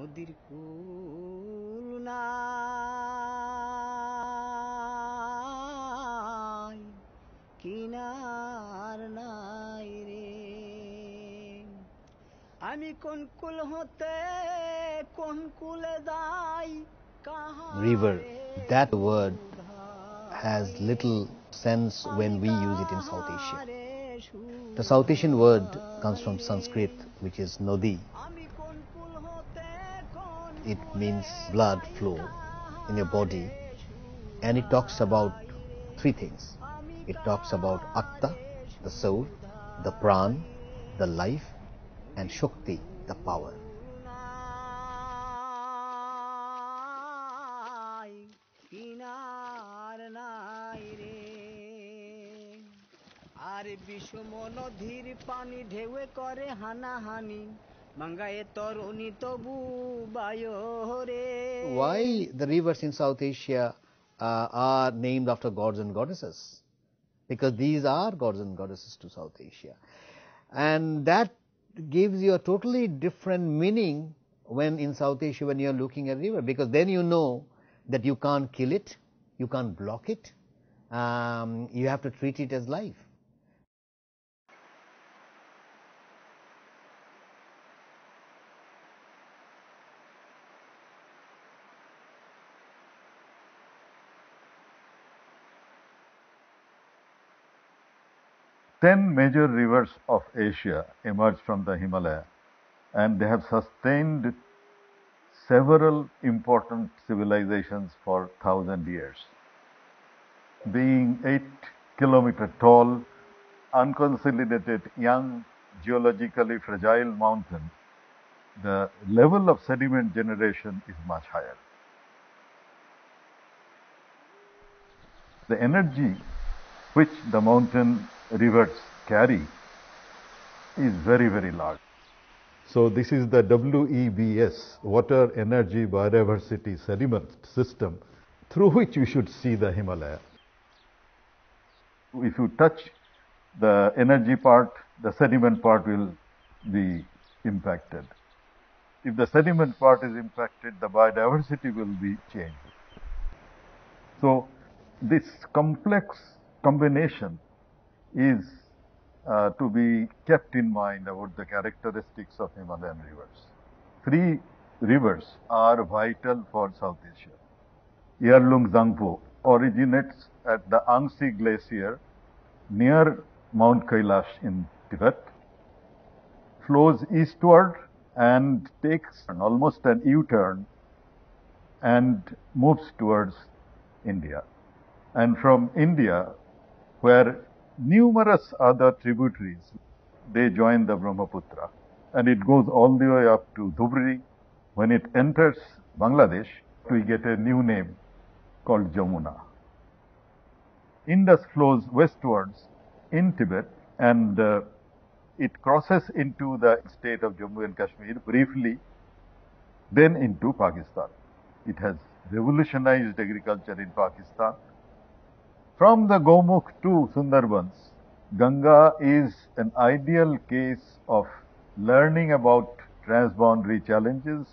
নদীর কুল নাই কিনার নাই রে আমি কোন কুল হতে কোন কুলে দাই River, that word has little sense when we use it in South Asia. The South Asian word comes from Sanskrit, which is Nodi. It means blood flow in your body, and it talks about three things. It talks about Atta, the soul, the Pran, the life, and Shakti, the power. আরে বিষম নদীর পানি ঢেউয়ে করে হানাহানি মাঙ্গায়ে তরুণী তবু বায়রে. Why the rivers in South Asia are named after gods and goddesses? Because these are gods and goddesses to South Asia, and that gives you a totally different meaning when in South Asia when you are looking at river, because then you know that you can't kill it, you can't block it, you have to treat it as life. Ten major rivers of Asia emerged from the Himalaya, and they have sustained several important civilizations for 1,000 years. Being 8-kilometer tall, unconsolidated, young, geologically fragile mountain, the level of sediment generation is much higher. The energy which the mountain rivers carry is very, very large. So this is the WEBS, Water Energy Biodiversity Sediment System, through which we should see the Himalaya. If you touch the energy part, the sediment part will be impacted. If the sediment part is impacted, the biodiversity will be changed. So this complex combination is to be kept in mind about the characteristics of Himalayan rivers. Three rivers are vital for South Asia. Yarlung Zangpo originates at the Angsi Glacier near Mount Kailash in Tibet, flows eastward and takes almost an U-turn and moves towards India. And from India, where numerous other tributaries, they join the Brahmaputra, and it goes all the way up to Dhubri. When it enters Bangladesh, we get a new name called Jamuna. Indus flows westwards in Tibet, and it crosses into the state of Jammu and Kashmir briefly, then into Pakistan. It has revolutionized agriculture in Pakistan. From the Gomukh to Sundarbans, Ganga is an ideal case of learning about transboundary challenges,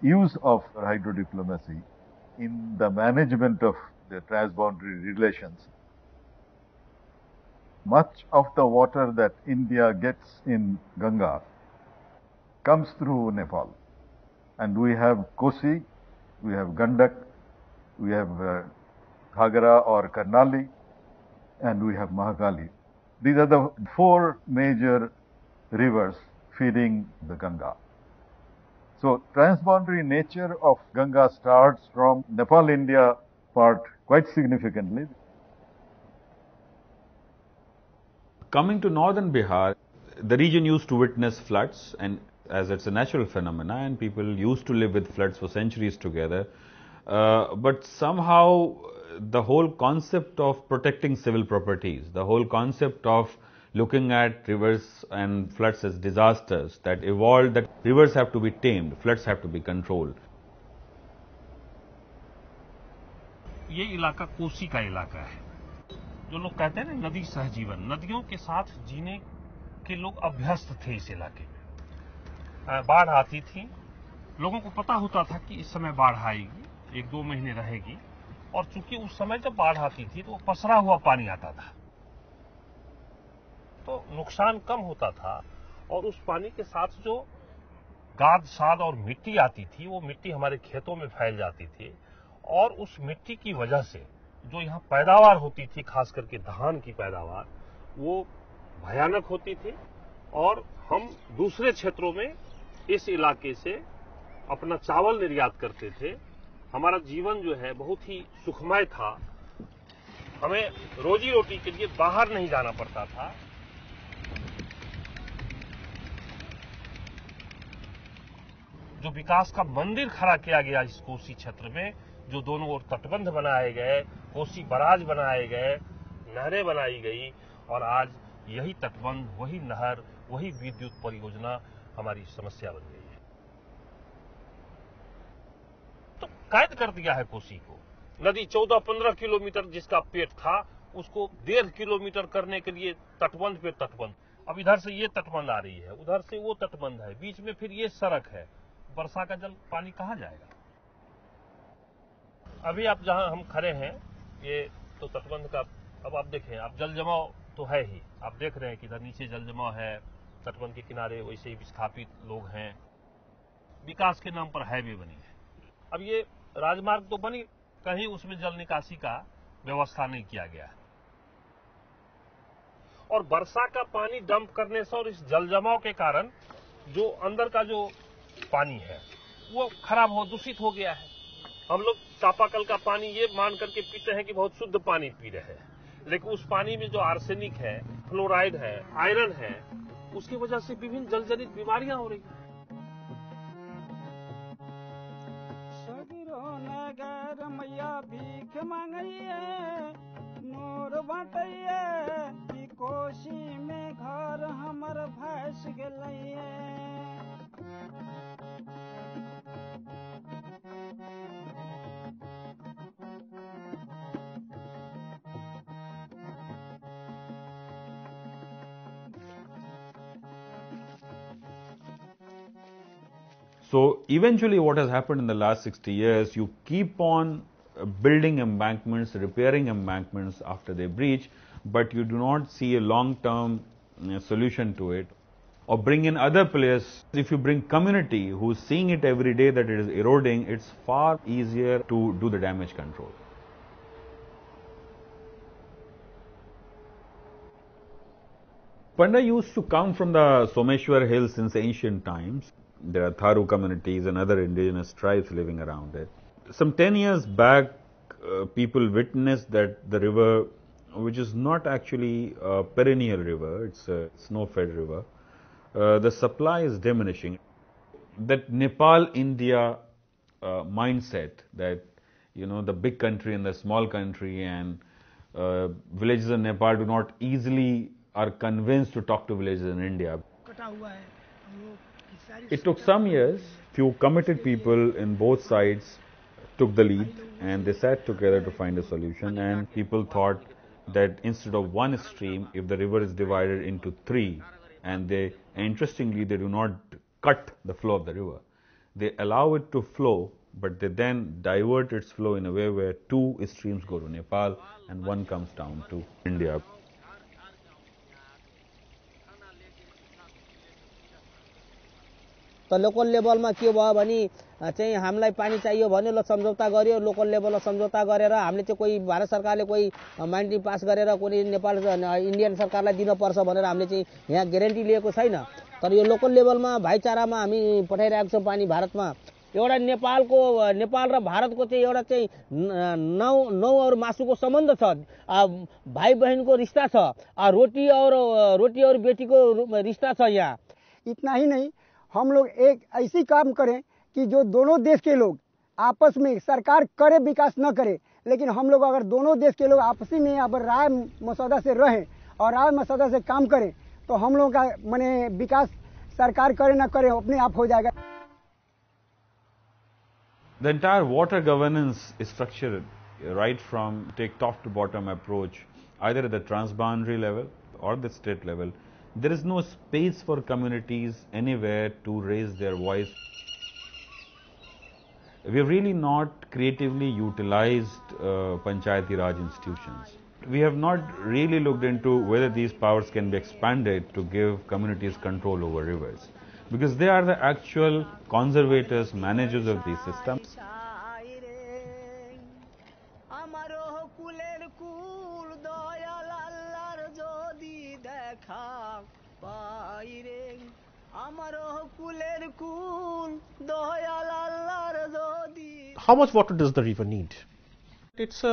use of hydrodiplomacy in the management of the transboundary relations. Much of the water that India gets in Ganga comes through Nepal. And we have Kosi, we have Gandak, we have Ghagra or Karnali, and we have Mahakali. These are the four major rivers feeding the Ganga. So transboundary nature of Ganga starts from Nepal-India part quite significantly. Coming to northern Bihar, the region used to witness floods, and as it's a natural phenomena, and people used to live with floods for centuries together. But somehow the whole concept of protecting civil properties, the whole concept of looking at rivers and floods as disasters that evolved, that rivers have to be tamed, floods have to be controlled. ये इलाका कोसी का इलाका है. जो लोग कहते हैं ना नदी सहजीवन, नदियों के साथ जीने के लोग अभ्यस्त थे इस इलाके में. बाढ़ आती थी लोगों को पता होता था कि इस समय बाढ़ आएगी, 1-2 महीने रहेगी, और चूंकि उस समय जब बाढ़ आती थी तो पसरा हुआ पानी आता था, तो नुकसान कम होता था। और उस पानी के साथ जो गाद साद और मिट्टी आती थी, वो मिट्टी हमारे खेतों में फैल जाती थी, और उस मिट्टी की वजह से जो यहाँ पैदावार होती थी, खास करके धान की पैदावार, वो भयानक होती थी। और हम दूसरे क्षेत्रों में इस इलाके से अपना चावल निर्यात करते थे। हमारा जीवन जो है बहुत ही सुखमय था। हमें रोजी रोटी के लिए बाहर नहीं जाना पड़ता था। जो विकास का मंदिर खड़ा किया गया इस कोसी क्षेत्र में, जो दोनों ओर तटबंध बनाए गए, कोसी बराज बनाए गए, नहरें बनाई गई, और आज यही तटबंध, वही नहर, वही विद्युत परियोजना हमारी समस्या बन गई है। तो कैद कर दिया है कोसी को। नदी 14-15 किलोमीटर जिसका पेट था, उसको 1.5 किलोमीटर करने के लिए तटबंध पे तटबंध। अब इधर से ये तटबंध आ रही है, उधर से वो तटबंध है, बीच में फिर ये सड़क है। वर्षा का जल पानी कहां जाएगा? अभी आप जहां हम खड़े हैं, ये तो तटबंध का, अब आप देखें, आप जल जमाव तो है ही, आप देख रहे हैं कि इधर नीचे जल जमाव है, तटबंध के किनारे वैसे ही विस्थापित लोग हैं। विकास के नाम पर हाईवे बनी है। अब ये राजमार्ग तो बनी, कहीं उसमें जल निकासी का व्यवस्था नहीं किया गया है। और वर्षा का पानी डंप करने से और इस जल जमाव के कारण जो अंदर का जो पानी है वो खराब हो, दूषित हो गया है। हम लोग चापाकल का पानी ये मान करके पीते हैं कि बहुत शुद्ध पानी पी रहे हैं, लेकिन उस पानी में जो आर्सेनिक है, फ्लोराइड है, आयरन है, उसकी वजह से विभिन्न जलजनित बीमारियां हो रही हैं। नगर मैया भीख मांगइए, नूर बाटइए, कि कोशी में घर हमर भैंस गेलइए। So eventually what has happened in the last 60 years, you keep on building embankments, repairing embankments after they breach, but you do not see a long-term solution to it, or bring in other players. If you bring community who's seeing it every day that it is eroding, it's far easier to do the damage control. Panda used to come from the Someshwar Hills since ancient times. There are Tharu communities and other indigenous tribes living around it. Some 10 years back, people witnessed that the river, which is not actually a perennial river, it's a snow-fed river, the supply is diminishing. That Nepal-India mindset that, you know, the big country and the small country, and villages in Nepal do not easily are convinced to talk to villages in India. It took some years. Few committed people in both sides took the lead and they sat together to find a solution, and people thought that instead of one stream, if the river is divided into 3, and interestingly they do not cut the flow of the river, they allow it to flow, but they then divert its flow in a way where 2 streams go to Nepal and 1 comes down to India. तो local लेभलमा के भयो भने चाहिँ हामीलाई पानी चाहियो भने ल सम्झौता गर्यो, लोकल लेभलमा सम्झौता गरेर हामीले चाहिँ कोही भारत सरकारले कोही माइन्ड्री पास गरेर कुनै नेपाल इन्डियन सरकारलाई दिनुपर्छ भनेर हामीले चाहिँ यहाँ ग्यारेन्टी लिएको छैन। तर यो लोकल लेभलमा भाइचारामा हामी पठाइरहेको छौं पानी भारतमा। एउटा नेपाल र भारतको चाहिँ एउटा चाहिँ नौ और मासुको सम्बन्ध छ, भाइ बहिनीको रिश्ता छ, रोटी और बेटीको रिश्ता छ। यहाँ इतना ही नहीं, हम लोग एक ऐसी काम करें कि जो दोनों देश के लोग आपस में, सरकार करे विकास न करे, लेकिन हम लोग अगर दोनों देश के लोग आपसी में अब राय मसौदा से रहें और राय मसौदा से काम करें तो हम लोगों का माने विकास सरकार करे न करे अपने आप हो जाएगा। The entire water governance is structured right from take top to bottom approach, either at the transboundary level or the state level. There is no space for communities anywhere to raise their voice. we have really not creatively utilized Panchayati Raj institutions. We have not really looked into whether these powers can be expanded to give communities control over rivers, because they are the actual conservators, managers of these systems. How much water does the river need? It's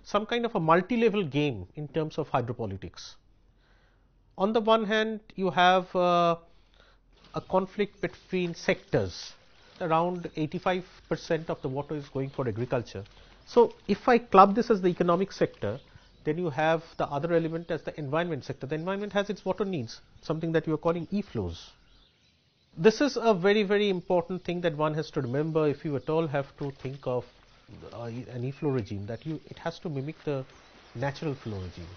some kind of a multi-level game in terms of hydropolitics. On the one hand, you have a conflict between sectors. Around 85% of the water is going for agriculture. So, if I club this as the economic sector, then you have the other element as the environment sector. The environment has its water needs, something that you are calling e-flows. This is a very, very important thing that one has to remember if you at all have to think of an e-flow regime, that it has to mimic the natural flow regime.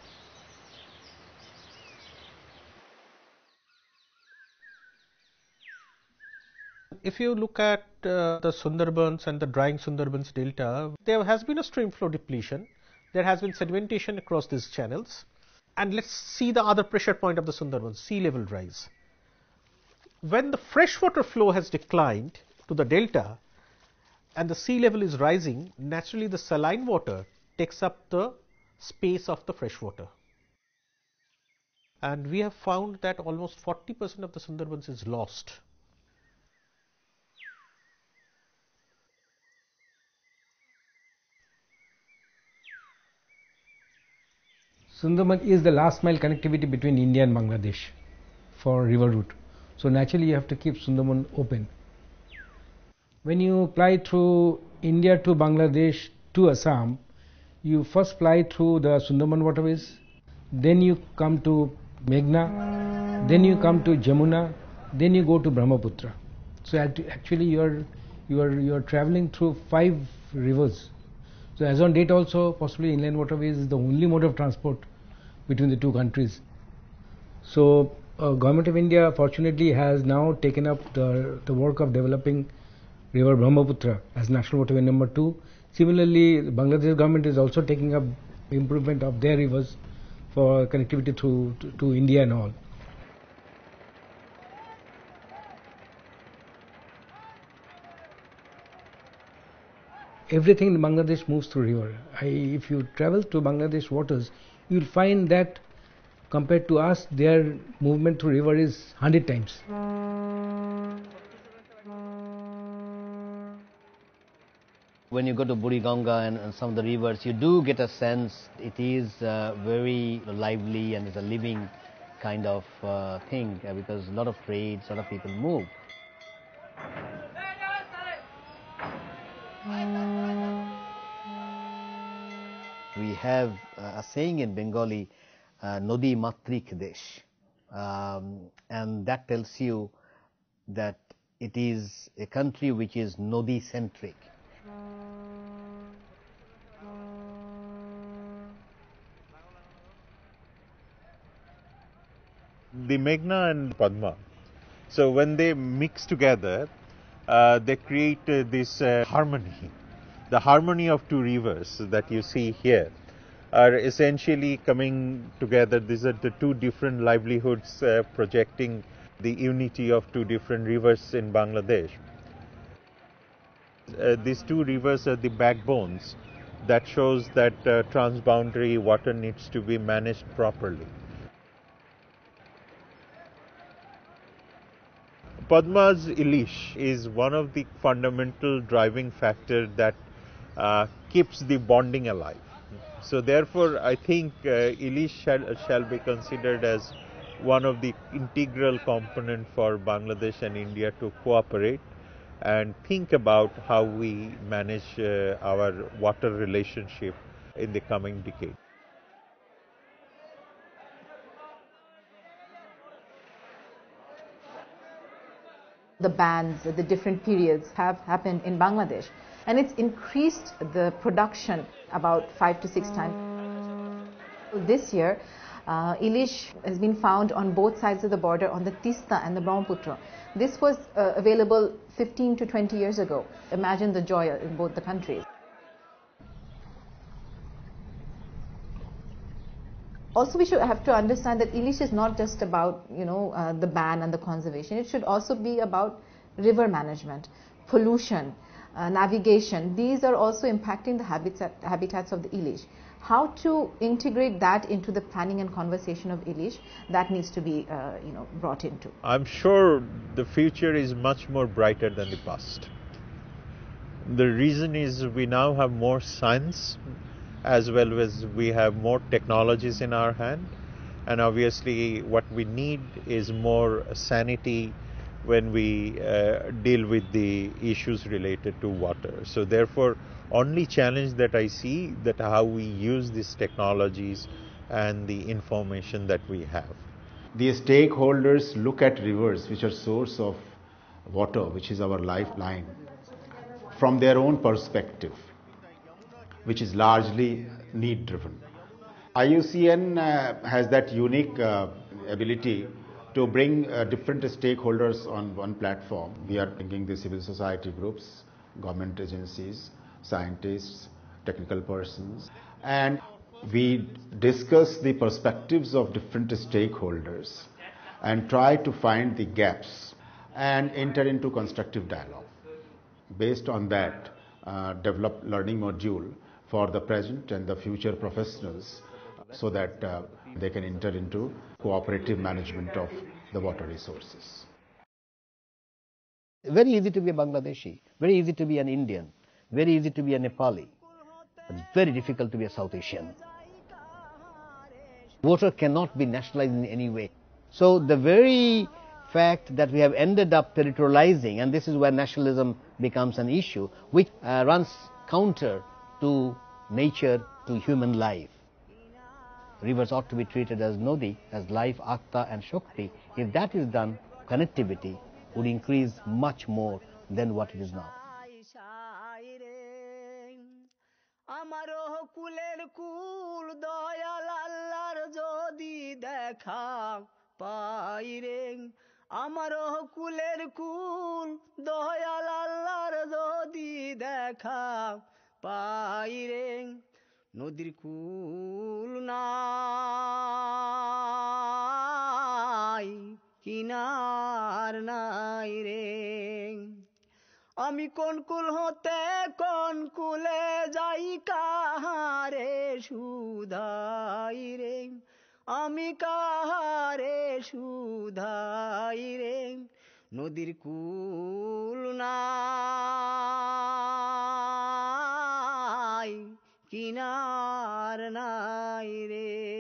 If you look at the Sundarbans and the drying Sundarbans delta, there has been a stream flow depletion. There has been sedimentation across these channels. And let's see the other pressure point of the Sundarbans, sea level rise. When the freshwater flow has declined to the delta and the sea level is rising, naturally the saline water takes up the space of the freshwater. And we have found that almost 40% of the Sundarbans is lost. Sundarban is the last mile connectivity between India and Bangladesh for river route. So naturally you have to keep Sundarban open. When you fly through India to Bangladesh to Assam, you first fly through the Sundarban waterways, then you come to Meghna, then you come to Jamuna, then you go to Brahmaputra. So actually you are traveling through 5 rivers. So as on date also, possibly inland waterways is the only mode of transport between the two countries. So Government of India fortunately has now taken up the work of developing river Brahmaputra as national waterway number 2. Similarly, the Bangladesh government is also taking up improvement of their rivers for connectivity to India and all. Everything in Bangladesh moves through river. If you travel to Bangladesh waters, you will find that compared to us, their movement through river is 100 times. When you go to Buriganga and some of the rivers, you do get a sense it is very lively and it's a living kind of thing because a lot of trades, a lot of people move. We have a saying in Bengali, Nodi Matrik Desh, and that tells you that it is a country which is Nodi centric. The Meghna and Padma, so when they mix together, they create this harmony. The harmony of two rivers that you see here are essentially coming together. These are the two different livelihoods projecting the unity of two different rivers in Bangladesh. These two rivers are the backbones that shows that transboundary water needs to be managed properly. Padma's Ilish is one of the fundamental driving factors that keeps the bonding alive. So therefore, I think Ilish shall be considered as one of the integral component for Bangladesh and India to cooperate and think about how we manage our water relationship in the coming decade. The bans, the different periods have happened in Bangladesh, and it's increased the production about 5 to 6 times. This year, Ilish has been found on both sides of the border, on the Tista and the Brahmaputra. This was available 15 to 20 years ago. Imagine the joy in both the countries. Also, we should have to understand that Ilish is not just about, the ban and the conservation. It should also be about river management, pollution, navigation. These are also impacting the habitats of the Ilish. How to integrate that into the planning and conservation of Ilish, that needs to be, brought into. I'm sure the future is much more brighter than the past. The reason is we now have more science, as well as we have more technologies in our hand, and obviously what we need is more sanity when we deal with the issues related to water. So therefore, only challenge that I see that how we use these technologies and the information that we have. The stakeholders look at rivers, which are source of water, which is our lifeline, from their own perspective, which is largely need driven. IUCN has that unique ability to bring different stakeholders on one platform. We are bringing the civil society groups, government agencies, scientists, technical persons, and we discuss the perspectives of different stakeholders and try to find the gaps and enter into constructive dialogue. Based on that, develop learning module for the present and the future professionals so that they can enter into cooperative management of the water resources. Very easy to be a Bangladeshi, very easy to be an Indian, very easy to be a Nepali, but very difficult to be a South Asian. Water cannot be nationalized in any way. So the very fact that we have ended up territorializing, and this is where nationalism becomes an issue, which runs counter to nature, to human life. Rivers ought to be treated as Nodi, as life, Akta and Shakti. If that is done, connectivity would increase much more than what it is now. নদীর কুল নাই, কিনার নাই রে, আমি কোন কুল হতে কোন কুলে যাই কাহারে সুধাই রে, আমি কাহারে সুধাই রে, নদীর কুল নাই, কিনার নাই রে।